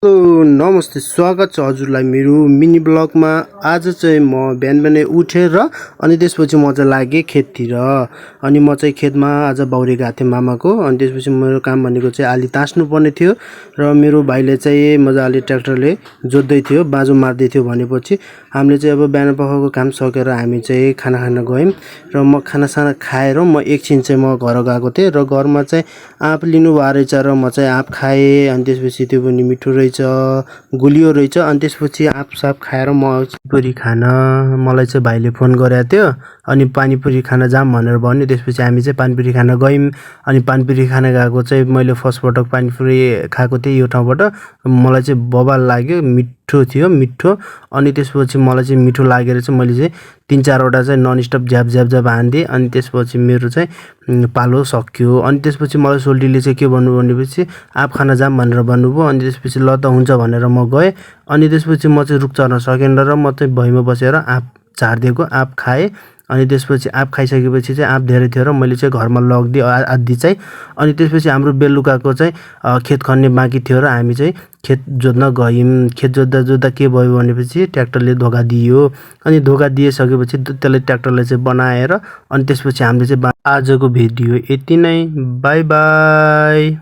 Hello नमस्ते, स्वागत छ हजुरलाई मेरो मिनी ब्लगमा। आज चाहिँ म बिहान उठेर अनि त्यसपछि म चाहिँ लागेँ खेततिर। अनि म चाहिँ खेतमा आज बाउरी गएको थिएँ मामाको। अनि त्यसपछि मेरो काम भनेको चाहिँ आली तास्नु पर्ने थियो र मेरो भाइले चाहिँ मजाले ट्र्याक्टरले जोत्दै थियो, बाँझो मार्दै थियो। भनेपछि हामीले चाहिँ अब बिहान पखको काम सकेर हामी चाहिँ खाना खान गयौँ र म खानासाना खाएर म एकछिन चाहिँ म घर गएको थिएँ र घरमा चाहिँ आँप लिनु भएको रहेछ र म चाहिँ आँप खाएँ। अनि त्यसपछि त्यो पनि मिठो रहेछ, गुलियो रहेछ। अनि त्यसपछि आँपसाप खाएर म पानीपुरी खान, मलाई चाहिँ भाइले फोन गरेको थियो अनि पानीपुरी खान जाऊँ भनेर भन्यो। त्यसपछि हामी चाहिँ पानीपुरी खान गयौँ। अनि पानीपुरी खान गएको चाहिँ मैले फर्स्ट पटक पानीपुरी खाएको थिएँ यो ठाउँबाट। मलाई चाहिँ बबाल लाग्यो, मिठो थियो, मिठो। अनि त्यसपछि मलाई चाहिँ मिठो लागेर चाहिँ मैले चाहिँ 3-4वटा चाहिँ नन स्टप झ्याप झ्याप झ्याप हान्दिएँ। अनि त्यसपछि मेरो चाहिँ पालो सक्यो। अनि त्यसपछि मलाई सोल्टीले चाहिँ के भन्नु भनेपछि आँप खान जाऊँ भनेर भन्नुभयो। अनि त्यसपछि ल त हुन्छ भनेर म गएँ। अनि त्यसपछि म चाहिँ रुख चढ्न सकेन र म चाहिँ भुइँमा बसेर आँप झारिदिएको आँप खाएँ। अनि त्यसपछि आँप खाइसकेपछि चाहिँ आँप धेरै थियो र मैले चाहिँ घरमा लगिदिएँ आधी चाहिँ। अनि त्यसपछि हाम्रो बेलुकाको चाहिँ खेत खन्ने बाँकी थियो र हामी चाहिँ खेत जोत्न गयौँ। खेत जोत्दा जोत्दा के भयो भनेपछि ट्र्याक्टरले धोका दियो। अनि धोका दिइसकेपछि त्यसले ट्र्याक्टरलाई चाहिँ बनाएर अनि त्यसपछि हामीले चाहिँ आजको भिडियो यति नै। By by.